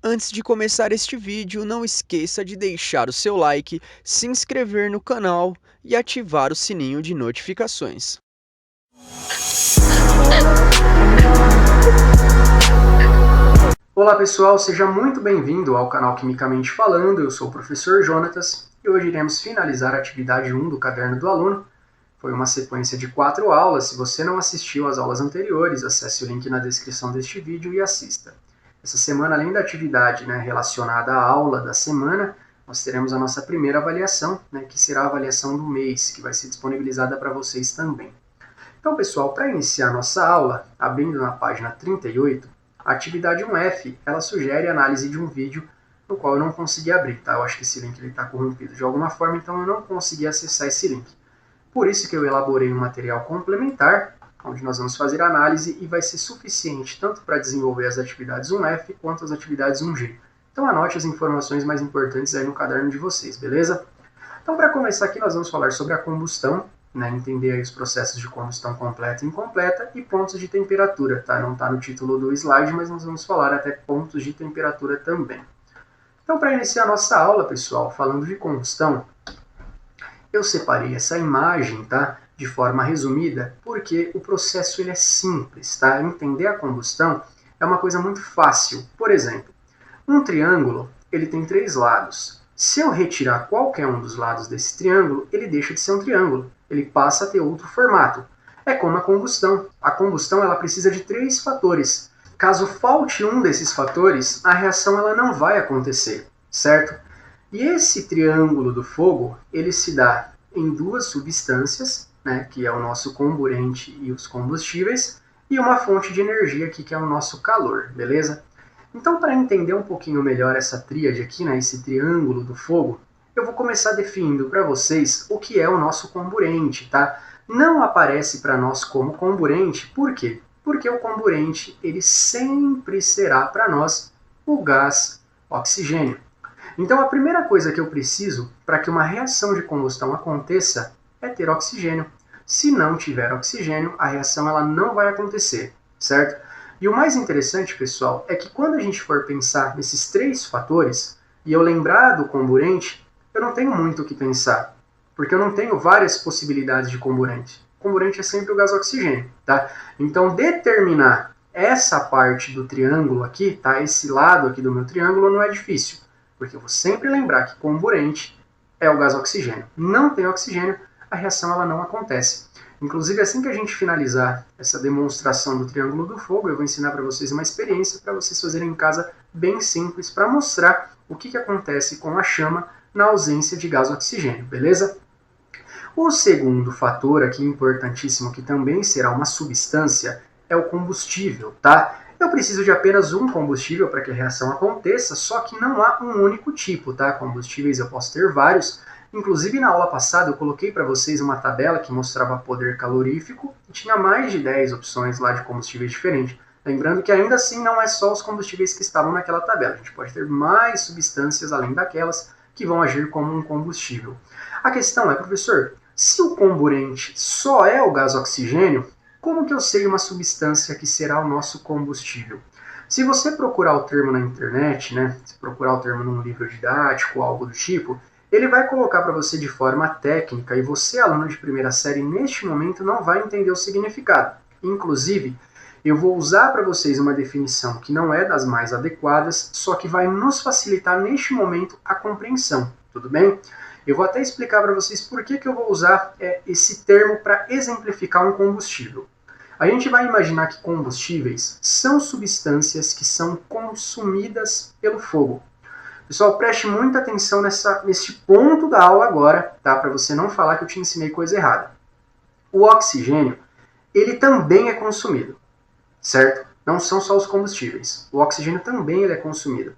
Antes de começar este vídeo, não esqueça de deixar o seu like, se inscrever no canal e ativar o sininho de notificações. Olá pessoal, seja muito bem-vindo ao canal Quimicamente Falando, eu sou o professor Jonatas e hoje iremos finalizar a atividade 1 do Caderno do Aluno. Foi uma sequência de 4 aulas, se você não assistiu às aulas anteriores, acesse o link na descrição deste vídeo e assista. Essa semana, além da atividade relacionada à aula da semana, nós teremos a nossa primeira avaliação, que será a avaliação do mês, que vai ser disponibilizada para vocês também. Então pessoal, para iniciar nossa aula, abrindo na página 38, a atividade 1F, ela sugere a análise de um vídeo no qual eu não consegui abrir, tá? Eu acho que esse link está corrompido de alguma forma, então eu não consegui acessar esse link. Por isso que eu elaborei um material complementar, onde nós vamos fazer a análise e vai ser suficiente tanto para desenvolver as atividades 1F quanto as atividades 1G. Então anote as informações mais importantes aí no caderno de vocês, beleza? Então para começar aqui nós vamos falar sobre a combustão, entender aí os processos de combustão completa e incompleta e pontos de temperatura, tá? Não está no título do slide, mas nós vamos falar até pontos de temperatura também. Então, para iniciar a nossa aula, pessoal, falando de combustão, eu separei essa imagem, tá? De forma resumida, porque o processo ele é simples, tá? Entender a combustão é uma coisa muito fácil. Por exemplo, um triângulo ele tem 3 lados. Se eu retirar qualquer um dos lados desse triângulo, ele deixa de ser um triângulo. Ele passa a ter outro formato. É como a combustão. A combustão ela precisa de 3 fatores. Caso falte um desses fatores, a reação ela não vai acontecer, certo? E esse triângulo do fogo, ele se dá em 2 substâncias, que é o nosso comburente e os combustíveis, e uma fonte de energia aqui, que é o nosso calor, beleza? Então, para entender um pouquinho melhor essa tríade aqui, esse triângulo do fogo, eu vou começar definindo para vocês o que é o nosso comburente, tá? Não aparece para nós como comburente, por quê? Porque o comburente, ele sempre será para nós o gás oxigênio. Então, a primeira coisa que eu preciso para que uma reação de combustão aconteça é ter oxigênio. Se não tiver oxigênio, a reação ela não vai acontecer, certo? E o mais interessante, pessoal, é que quando a gente for pensar nesses 3 fatores, e eu lembrar do comburente, eu não tenho muito o que pensar, porque eu não tenho várias possibilidades de comburente. O comburente é sempre o gás oxigênio, tá? Então, determinar essa parte do triângulo aqui, tá? Esse lado aqui do meu triângulo não é difícil, porque eu vou sempre lembrar que comburente é o gás oxigênio. Não tem oxigênio, a reação ela não acontece. Inclusive, assim que a gente finalizar essa demonstração do triângulo do fogo, eu vou ensinar para vocês uma experiência para vocês fazerem em casa bem simples para mostrar o que acontece com a chama na ausência de gás oxigênio, beleza? O segundo fator aqui importantíssimo, que também será uma substância, é o combustível, tá? Eu preciso de apenas um combustível para que a reação aconteça, só que não há um único tipo, tá? Combustíveis eu posso ter vários. Inclusive, na aula passada, eu coloquei para vocês uma tabela que mostrava poder calorífico e tinha mais de 10 opções lá de combustíveis diferentes. Lembrando que ainda assim não é só os combustíveis que estavam naquela tabela. A gente pode ter mais substâncias além daquelas que vão agir como um combustível. A questão é, professor, se o comburente só é o gás oxigênio, como que eu sei uma substância que será o nosso combustível? Se você procurar o termo na internet, se procurar o termo num livro didático ou algo do tipo, ele vai colocar para você de forma técnica e você, aluno de primeira série, neste momento não vai entender o significado. Inclusive, eu vou usar para vocês uma definição que não é das mais adequadas, só que vai nos facilitar neste momento a compreensão, tudo bem? Eu vou até explicar para vocês por que eu vou usar esse termo para exemplificar um combustível. A gente vai imaginar que combustíveis são substâncias que são consumidas pelo fogo. Pessoal, preste muita atenção nesse ponto da aula agora, tá? Para você não falar que eu te ensinei coisa errada. O oxigênio, ele também é consumido, certo? Não são só os combustíveis. O oxigênio também ele é consumido.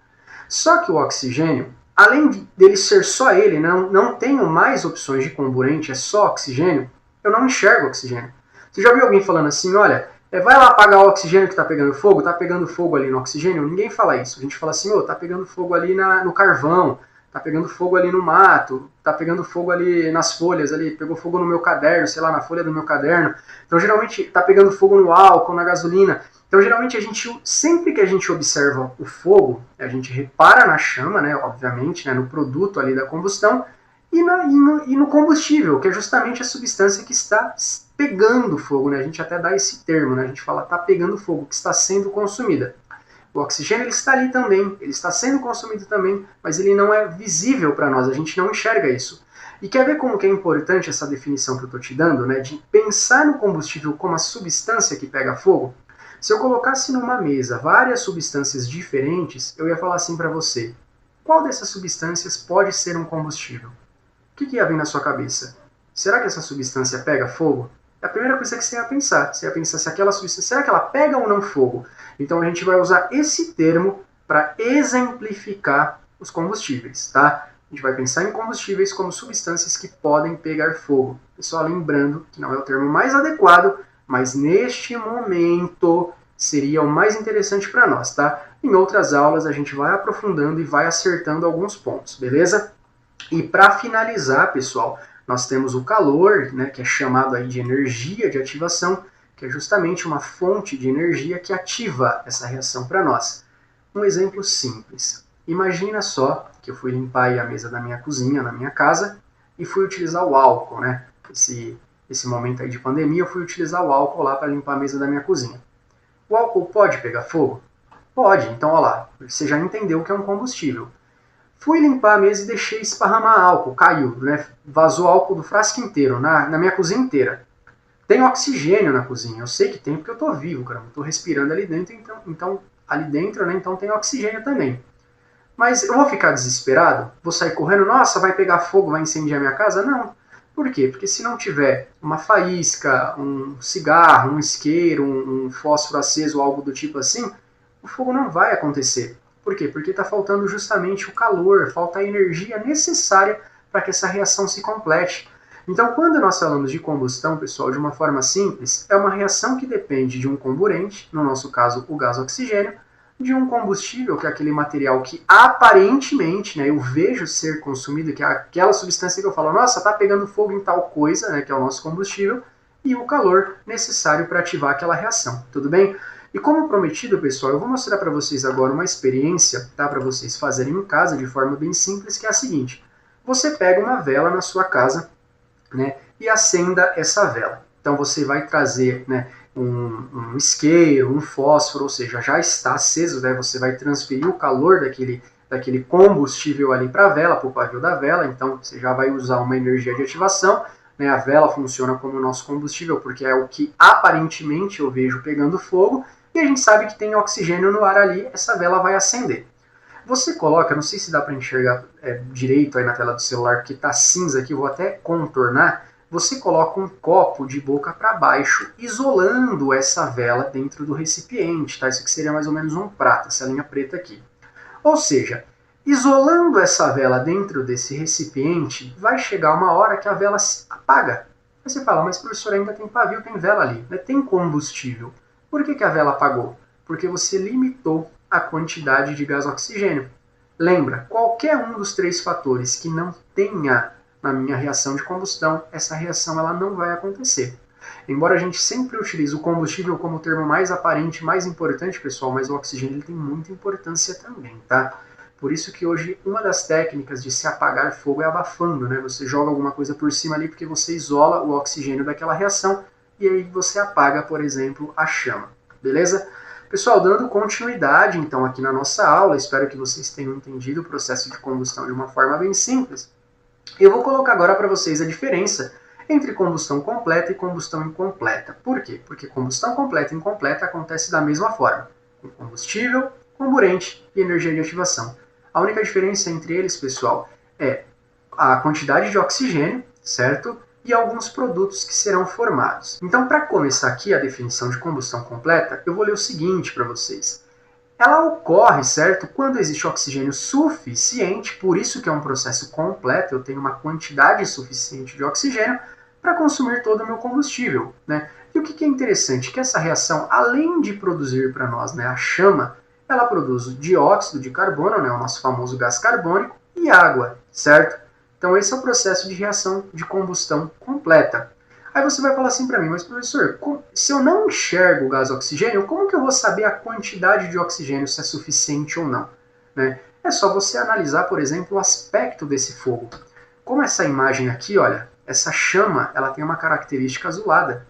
Só que o oxigênio, além dele ser só ele, não tenho mais opções de comburente, é só oxigênio, eu não enxergo oxigênio. Você já viu alguém falando assim, olha, vai lá apagar o oxigênio que está pegando fogo ali no oxigênio? Ninguém fala isso. A gente fala assim, tá pegando fogo ali no carvão, Tá pegando fogo ali no mato, tá pegando fogo ali nas folhas, ali, pegou fogo no meu caderno, sei lá, na folha do meu caderno. Então, geralmente, tá pegando fogo no álcool, na gasolina. Então, geralmente, sempre que a gente observa o fogo, a gente repara na chama, né, obviamente, né, no produto ali da combustão, e no combustível, que é justamente a substância que está pegando fogo, né? A gente até dá esse termo, né? A gente fala tá pegando fogo, que está sendo consumida. O oxigênio ele está ali também, ele está sendo consumido também, mas ele não é visível para nós, a gente não enxerga isso. E quer ver como que é importante essa definição que eu estou te dando, né? De pensar no combustível como a substância que pega fogo? Se eu colocasse numa mesa várias substâncias diferentes, eu ia falar assim para você: qual dessas substâncias pode ser um combustível? O que ia vir na sua cabeça? Será que essa substância pega fogo? É a primeira coisa que você ia pensar. Você ia pensar se aquela substância, será que ela pega ou não fogo? Então a gente vai usar esse termo para exemplificar os combustíveis, tá? A gente vai pensar em combustíveis como substâncias que podem pegar fogo. Pessoal, lembrando que não é o termo mais adequado, mas neste momento seria o mais interessante para nós, tá? Em outras aulas a gente vai aprofundando e vai acertando alguns pontos, beleza? E para finalizar, pessoal, nós temos o calor, né, que é chamado aí de energia de ativação, que é justamente uma fonte de energia que ativa essa reação para nós. Um exemplo simples. Imagina só que eu fui limpar aí a mesa da minha cozinha, na minha casa, e fui utilizar o álcool, né? Esse momento aí de pandemia, eu fui utilizar o álcool lá para limpar a mesa da minha cozinha. O álcool pode pegar fogo? Pode. Então, olha lá, você já entendeu que é um combustível. Fui limpar a mesa e deixei esparramar álcool, caiu, né? Vazou álcool do frasco inteiro, na minha cozinha inteira. Tem oxigênio na cozinha, eu sei que tem porque eu tô vivo, cara, eu tô respirando ali dentro, então ali dentro, né, então tem oxigênio também. Mas eu vou ficar desesperado? Vou sair correndo, nossa, vai pegar fogo, vai incendiar minha casa? Não. Por quê? Porque se não tiver uma faísca, um cigarro, um isqueiro, um fósforo aceso, algo do tipo assim, o fogo não vai acontecer. Por quê? Porque está faltando justamente o calor, falta a energia necessária para que essa reação se complete. Então, quando nós falamos de combustão, pessoal, de uma forma simples, é uma reação que depende de um comburente, no nosso caso o gás oxigênio, de um combustível, que é aquele material que aparentemente, né, eu vejo ser consumido, que é aquela substância que eu falo, nossa, tá pegando fogo em tal coisa, né, que é o nosso combustível, e o calor necessário para ativar aquela reação, tudo bem? E como prometido, pessoal, eu vou mostrar para vocês agora uma experiência, tá, para vocês fazerem em casa de forma bem simples, que é a seguinte: você pega uma vela na sua casa, né, e acenda essa vela. Então você vai trazer, né, um isqueiro, um fósforo, ou seja, já está aceso, né, você vai transferir o calor daquele combustível ali para a vela, para o pavio da vela, então você já vai usar uma energia de ativação, né, a vela funciona como o nosso combustível, porque é o que aparentemente eu vejo pegando fogo, e a gente sabe que tem oxigênio no ar ali, essa vela vai acender. Você coloca, não sei se dá para enxergar direito aí na tela do celular, porque está cinza aqui, eu vou até contornar. Você coloca um copo de boca para baixo, isolando essa vela dentro do recipiente, tá? Isso aqui seria mais ou menos um prato, essa linha preta aqui. Ou seja, isolando essa vela dentro desse recipiente, vai chegar uma hora que a vela se apaga. Aí você fala, mas professor, ainda tem pavio, tem vela ali, né? Tem combustível. Por que a vela apagou? Porque você limitou a quantidade de gás oxigênio. Lembra, qualquer um dos três fatores que não tenha na minha reação de combustão, essa reação ela não vai acontecer. Embora a gente sempre utilize o combustível como o termo mais aparente, mais importante, pessoal, mas o oxigênio ele tem muita importância também, tá? Por isso que hoje uma das técnicas de se apagar fogo é abafando, né? Você joga alguma coisa por cima ali porque você isola o oxigênio daquela reação e aí você apaga, por exemplo, a chama, beleza? Pessoal, dando continuidade então aqui na nossa aula, espero que vocês tenham entendido o processo de combustão de uma forma bem simples. Eu vou colocar agora para vocês a diferença entre combustão completa e combustão incompleta. Por quê? Porque combustão completa e incompleta acontece da mesma forma, com combustível, comburente e energia de ativação. A única diferença entre eles, pessoal, é a quantidade de oxigênio, certo? E alguns produtos que serão formados. Então, para começar aqui a definição de combustão completa, eu vou ler o seguinte para vocês. Ela ocorre, certo, quando existe oxigênio suficiente, por isso que é um processo completo, eu tenho uma quantidade suficiente de oxigênio para consumir todo o meu combustível, né? E o que é interessante, que essa reação, além de produzir para nós, né, a chama, ela produz dióxido de carbono, né, o nosso famoso gás carbônico, e água, certo? Então esse é o processo de reação de combustão completa. Aí você vai falar assim para mim, mas professor, se eu não enxergo o gás oxigênio, como que eu vou saber a quantidade de oxigênio, se é suficiente ou não? Né? É só você analisar, por exemplo, o aspecto desse fogo. Como essa imagem aqui, olha, essa chama, ela tem uma característica azulada.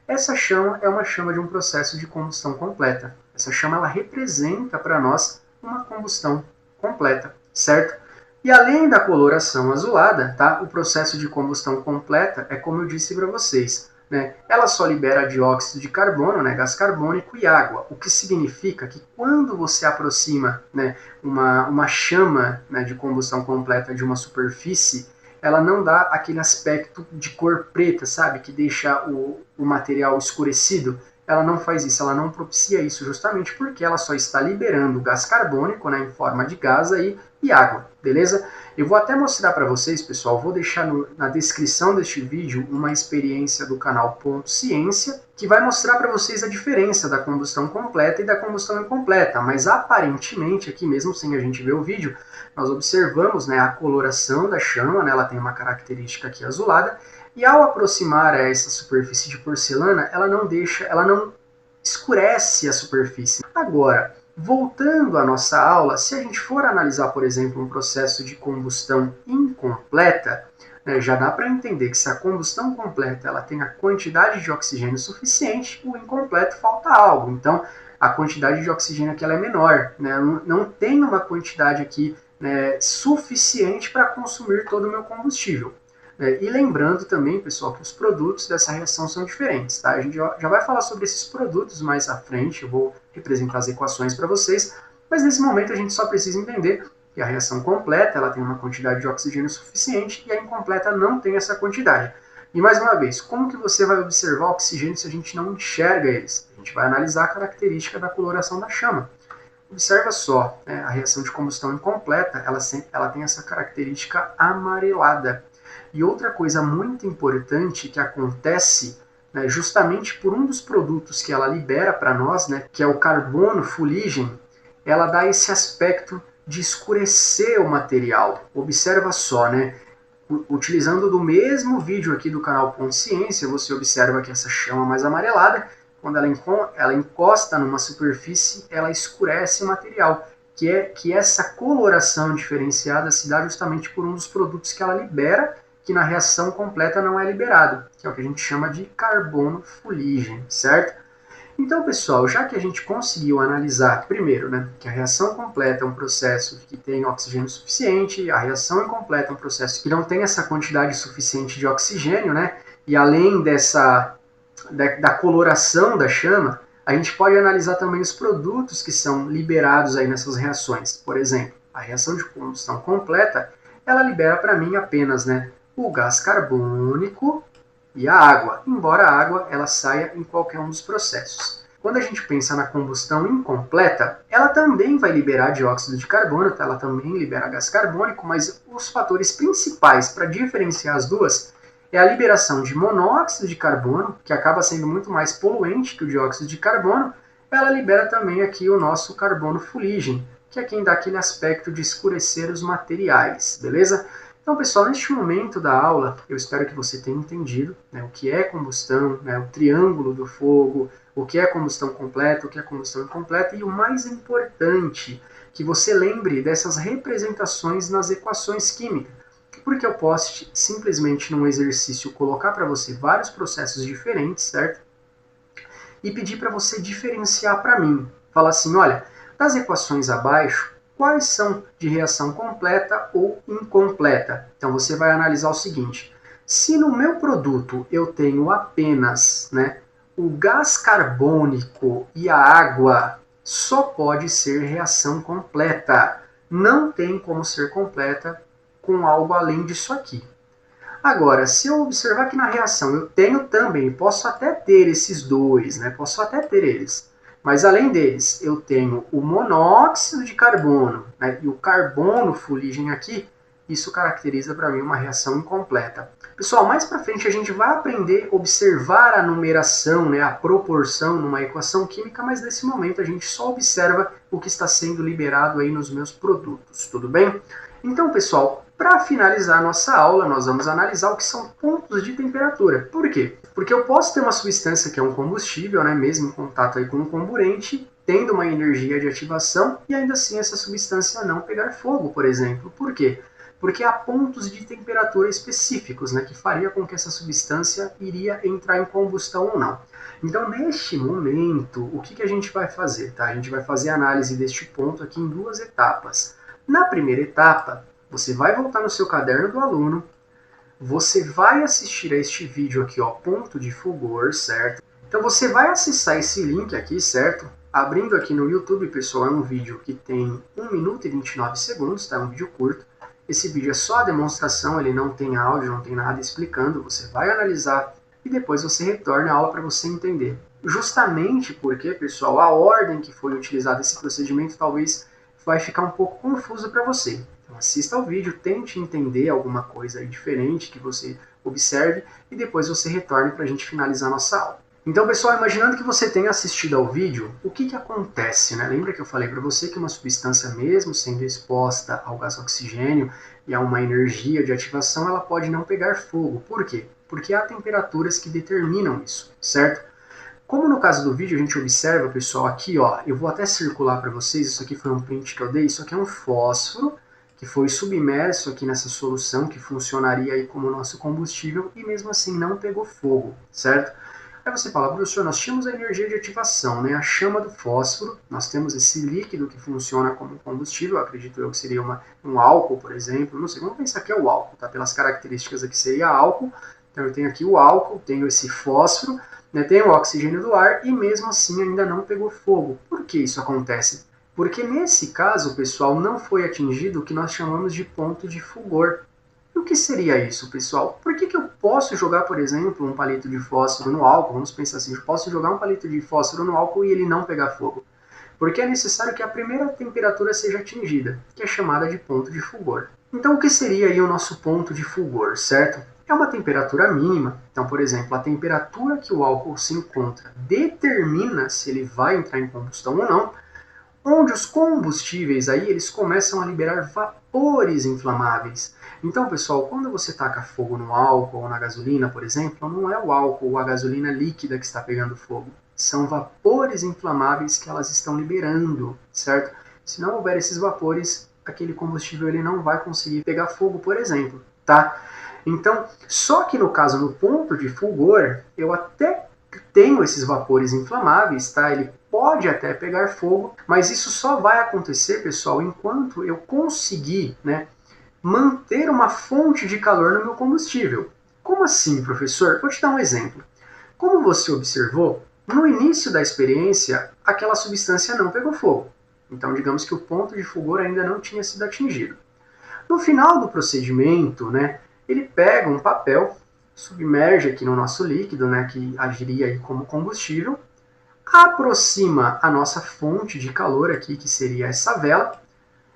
Essa chama é uma chama de um processo de combustão completa. Essa chama ela representa para nós uma combustão completa, certo? E além da coloração azulada, tá? O processo de combustão completa é como eu disse para vocês, né? Ela só libera dióxido de carbono, né? Gás carbônico e água, o que significa que quando você aproxima, né, uma chama, né, de combustão completa de uma superfície, ela não dá aquele aspecto de cor preta, sabe? Que deixa o material escurecido. Ela não faz isso, ela não propicia isso, justamente porque ela só está liberando gás carbônico, né, em forma de gás aí, e água, beleza? Eu vou até mostrar para vocês, pessoal, vou deixar na descrição deste vídeo uma experiência do canal Ponto Ciência, que vai mostrar para vocês a diferença da combustão completa e da combustão incompleta, mas aparentemente, aqui mesmo sem a gente ver o vídeo, nós observamos, né, a coloração da chama, né, ela tem uma característica aqui azulada, e ao aproximar essa superfície de porcelana, ela não escurece a superfície. Agora, voltando à nossa aula, se a gente for analisar, por exemplo, um processo de combustão incompleta, né, já dá para entender que se a combustão completa ela tem a quantidade de oxigênio suficiente, o incompleto falta algo. Então, a quantidade de oxigênio aqui ela é menor, né, não tem uma quantidade aqui, né, suficiente para consumir todo o meu combustível. E lembrando também, pessoal, que os produtos dessa reação são diferentes, tá? A gente já vai falar sobre esses produtos mais à frente, eu vou representar as equações para vocês, mas nesse momento a gente só precisa entender que a reação completa ela tem uma quantidade de oxigênio suficiente e a incompleta não tem essa quantidade. E mais uma vez, como que você vai observar o oxigênio se a gente não enxerga eles? A gente vai analisar a característica da coloração da chama. Observa só, né, a reação de combustão incompleta ela tem essa característica amarelada. E outra coisa muito importante que acontece, né, justamente por um dos produtos que ela libera para nós, né, que é o carbono fuligem, ela dá esse aspecto de escurecer o material. Observa só, né? Utilizando do mesmo vídeo aqui do canal Ponto Ciência, você observa que essa chama mais amarelada, quando ela encosta numa superfície, ela escurece o material, que essa coloração diferenciada se dá justamente por um dos produtos que ela libera, que na reação completa não é liberado, que é o que a gente chama de carbono fuligem, certo? Então, pessoal, já que a gente conseguiu analisar, primeiro, né, que a reação completa é um processo que tem oxigênio suficiente, a reação incompleta é um processo que não tem essa quantidade suficiente de oxigênio, né, e além da coloração da chama, a gente pode analisar também os produtos que são liberados aí nessas reações. Por exemplo, a reação de combustão completa, ela libera para mim apenas, né, o gás carbônico e a água, embora a água ela saia em qualquer um dos processos. Quando a gente pensa na combustão incompleta, ela também vai liberar dióxido de carbono, tá? Ela também libera gás carbônico, mas os fatores principais para diferenciar as duas é a liberação de monóxido de carbono, que acaba sendo muito mais poluente que o dióxido de carbono. Ela libera também aqui o nosso carbono fuligem, que é quem dá aquele aspecto de escurecer os materiais, beleza? Então, pessoal, neste momento da aula, eu espero que você tenha entendido, né, o que é combustão, né, o triângulo do fogo, o que é combustão completa, o que é combustão incompleta, e o mais importante, que você lembre dessas representações nas equações químicas, porque eu posso simplesmente num exercício colocar para você vários processos diferentes, certo? E pedir para você diferenciar para mim. Falar assim, olha, das equações abaixo, quais são de reação completa ou incompleta? Então você vai analisar o seguinte, se no meu produto eu tenho apenas, né, o gás carbônico e a água, só pode ser reação completa. Não tem como ser completa com algo além disso aqui. Agora, se eu observar que na reação eu tenho também, posso até ter esses dois, né, posso até ter eles, mas além deles, eu tenho o monóxido de carbono, né, e o carbono fuligem aqui, isso caracteriza para mim uma reação incompleta. Pessoal, mais para frente a gente vai aprender a observar a numeração, né, a proporção numa equação química, mas nesse momento a gente só observa o que está sendo liberado aí nos meus produtos, tudo bem? Então, pessoal, para finalizar a nossa aula, nós vamos analisar o que são pontos de temperatura. Por quê? Porque eu posso ter uma substância que é um combustível, né, mesmo em contato aí com um comburente, tendo uma energia de ativação, e ainda assim essa substância não pegar fogo, por exemplo. Por quê? Porque há pontos de temperatura específicos, né, que faria com que essa substância iria entrar em combustão ou não. Então, neste momento, o que a gente vai fazer? Tá? A gente vai fazer a análise deste ponto aqui em duas etapas. Na primeira etapa, você vai voltar no seu caderno do aluno, você vai assistir a este vídeo aqui, ó, ponto de fulgor, certo? Então você vai acessar esse link aqui, certo? Abrindo aqui no YouTube, pessoal, é um vídeo que tem 1 minuto e 29 segundos, tá? É um vídeo curto. Esse vídeo é só a demonstração, ele não tem áudio, não tem nada explicando. Você vai analisar e depois você retorna a aula para você entender. Justamente porque, pessoal, a ordem que foi utilizada esse procedimento talvez vai ficar um pouco confuso para você. Então assista ao vídeo, tente entender alguma coisa aí diferente que você observe e depois você retorne para a gente finalizar a nossa aula. Então, pessoal, imaginando que você tenha assistido ao vídeo, o que acontece, né? Lembra que eu falei para você que uma substância, mesmo sendo exposta ao gás oxigênio e a uma energia de ativação, ela pode não pegar fogo. Por quê? Porque há temperaturas que determinam isso, certo? Como no caso do vídeo a gente observa, pessoal, aqui, ó, eu vou até circular para vocês, isso aqui foi um print que eu dei, isso aqui é um fósforo que foi submerso aqui nessa solução, que funcionaria aí como nosso combustível e mesmo assim não pegou fogo, certo? Aí você fala, professor, nós tínhamos a energia de ativação, né, a chama do fósforo, nós temos esse líquido que funciona como combustível, acredito eu que seria um álcool, por exemplo, não sei, vamos pensar que é o álcool, tá? Pelas características aqui seria álcool, então eu tenho aqui o álcool, tenho esse fósforo, né, tenho o oxigênio do ar e mesmo assim ainda não pegou fogo. Por que isso acontece? Porque nesse caso, pessoal, não foi atingido o que nós chamamos de ponto de fulgor. E o que seria isso, pessoal? Por que eu posso jogar, por exemplo, um palito de fósforo no álcool? Vamos pensar assim, eu posso jogar um palito de fósforo no álcool e ele não pegar fogo. Porque é necessário que a primeira temperatura seja atingida, que é chamada de ponto de fulgor. Então o que seria aí o nosso ponto de fulgor, certo? É uma temperatura mínima. Então, por exemplo, a temperatura que o álcool se encontra determina se ele vai entrar em combustão ou não, onde os combustíveis aí eles começam a liberar vapores inflamáveis. Então, pessoal, quando você taca fogo no álcool ou na gasolina, por exemplo, não é o álcool ou a gasolina líquida que está pegando fogo. São vapores inflamáveis que elas estão liberando, certo? Se não houver esses vapores, aquele combustível ele não vai conseguir pegar fogo, por exemplo, tá? Então, só que no caso do ponto de fulgor, eu até tenho esses vapores inflamáveis, tá? Ele pode até pegar fogo, mas isso só vai acontecer, pessoal, enquanto eu conseguir, né, manter uma fonte de calor no meu combustível. Como assim, professor? Vou te dar um exemplo. Como você observou, no início da experiência, aquela substância não pegou fogo. Então, digamos que o ponto de fulgor ainda não tinha sido atingido. No final do procedimento, né, ele pega um papel, submerge aqui no nosso líquido, né, que agiria aí como combustível, aproxima a nossa fonte de calor aqui, que seria essa vela,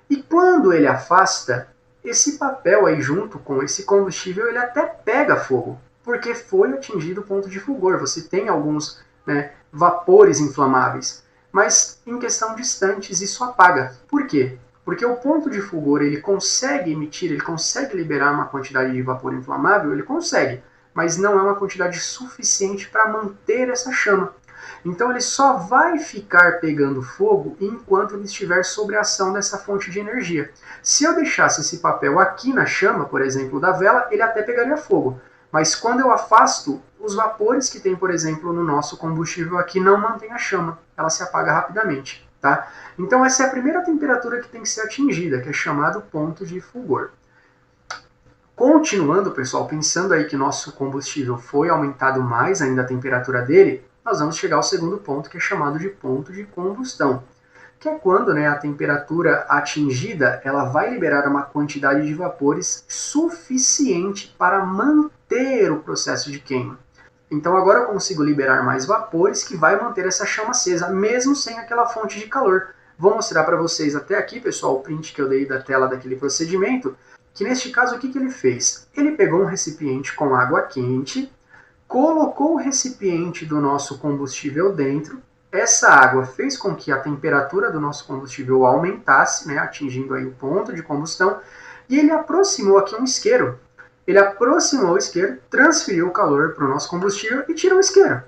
e quando ele afasta, esse papel aí junto com esse combustível, ele até pega fogo, porque foi atingido o ponto de fulgor. Você tem alguns, né, vapores inflamáveis, mas em questão de instantes isso apaga. Por quê? Porque o ponto de fulgor ele consegue emitir, ele consegue liberar uma quantidade de vapor inflamável, ele consegue, mas não é uma quantidade suficiente para manter essa chama. Então ele só vai ficar pegando fogo enquanto ele estiver sob a ação dessa fonte de energia. Se eu deixasse esse papel aqui na chama, por exemplo, da vela, ele até pegaria fogo. Mas quando eu afasto, os vapores que tem, por exemplo, no nosso combustível aqui não mantém a chama. Ela se apaga rapidamente, tá? Então essa é a primeira temperatura que tem que ser atingida, que é chamado ponto de fulgor. Continuando, pessoal, pensando aí que nosso combustível foi aumentado mais ainda a temperatura dele, nós vamos chegar ao segundo ponto, que é chamado de ponto de combustão, que é quando, né, a temperatura atingida ela vai liberar uma quantidade de vapores suficiente para manter o processo de queima. Então agora eu consigo liberar mais vapores que vai manter essa chama acesa, mesmo sem aquela fonte de calor. Vou mostrar para vocês até aqui, pessoal, o print que eu dei da tela daquele procedimento. que neste caso o que ele fez? Ele pegou um recipiente com água quente, colocou o recipiente do nosso combustível dentro, essa água fez com que a temperatura do nosso combustível aumentasse, né, atingindo aí o ponto de combustão, e ele aproximou aqui um isqueiro. Ele aproximou o isqueiro, transferiu o calor para o nosso combustível e tirou o isqueiro.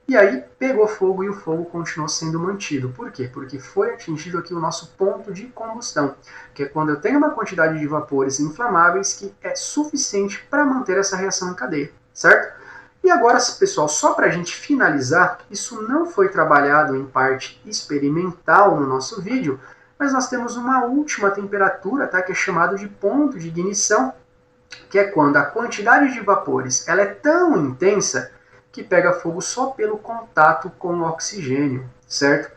E aí pegou fogo e o fogo continuou sendo mantido. Por quê? Porque foi atingido aqui o nosso ponto de combustão, que é quando eu tenho uma quantidade de vapores inflamáveis que é suficiente para manter essa reação em cadeia, certo? E agora, pessoal, só para a gente finalizar, isso não foi trabalhado em parte experimental no nosso vídeo, mas nós temos uma última temperatura, tá, que é chamado de ponto de ignição, que é quando a quantidade de vapores ela é tão intensa que pega fogo só pelo contato com o oxigênio, certo?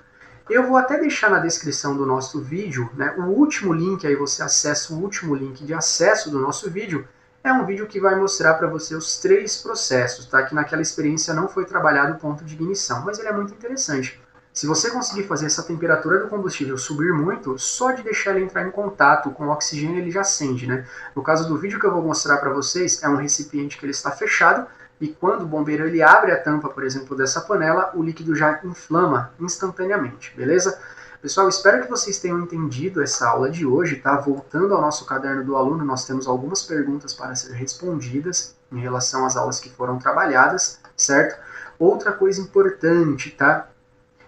Eu vou até deixar na descrição do nosso vídeo, né, o último link, aí você acessa o último link de acesso do nosso vídeo. É um vídeo que vai mostrar para você os 3 processos, tá? Que naquela experiência não foi trabalhado o ponto de ignição, mas ele é muito interessante. Se você conseguir fazer essa temperatura do combustível subir muito, só de deixar ele entrar em contato com o oxigênio ele já acende, né? No caso do vídeo que eu vou mostrar para vocês, é um recipiente que ele está fechado, e quando o bombeiro ele abre a tampa, por exemplo, dessa panela, o líquido já inflama instantaneamente, beleza? Pessoal, espero que vocês tenham entendido essa aula de hoje, tá? Voltando ao nosso caderno do aluno, nós temos algumas perguntas para ser respondidas em relação às aulas que foram trabalhadas, certo? Outra coisa importante, tá?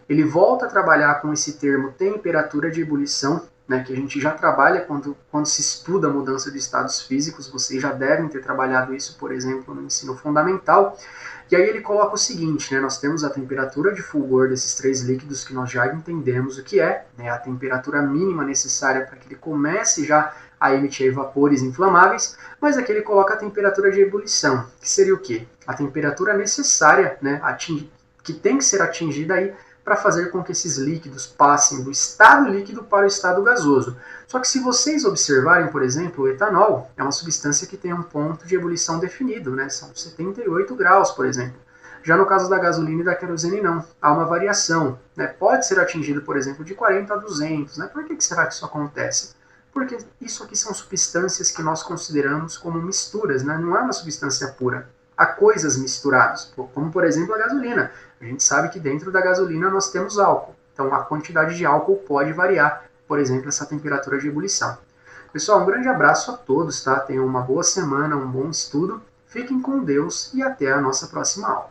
Ele volta a trabalhar com esse termo temperatura de ebulição, né, que a gente já trabalha quando se estuda a mudança de estados físicos, vocês já devem ter trabalhado isso, por exemplo, no ensino fundamental. E aí ele coloca o seguinte, né, nós temos a temperatura de fulgor desses 3 líquidos que nós já entendemos o que é, né, a temperatura mínima necessária para que ele comece já a emitir vapores inflamáveis, mas aqui ele coloca a temperatura de ebulição, que seria o quê? A temperatura necessária, né, que tem que ser atingida aí para fazer com que esses líquidos passem do estado líquido para o estado gasoso. Só que se vocês observarem, por exemplo, o etanol é uma substância que tem um ponto de ebulição definido, né? São 78 graus, por exemplo. Já no caso da gasolina e da querosene, não. Há uma variação, né? Pode ser atingido, por exemplo, de 40 a 200. Né? Por que será que isso acontece? Porque isso aqui são substâncias que nós consideramos como misturas, né? Não é uma substância pura. Há coisas misturadas, como por exemplo a gasolina. A gente sabe que dentro da gasolina nós temos álcool, então a quantidade de álcool pode variar, por exemplo, essa temperatura de ebulição. Pessoal, um grande abraço a todos, tá? Tenham uma boa semana, um bom estudo, fiquem com Deus e até a nossa próxima aula.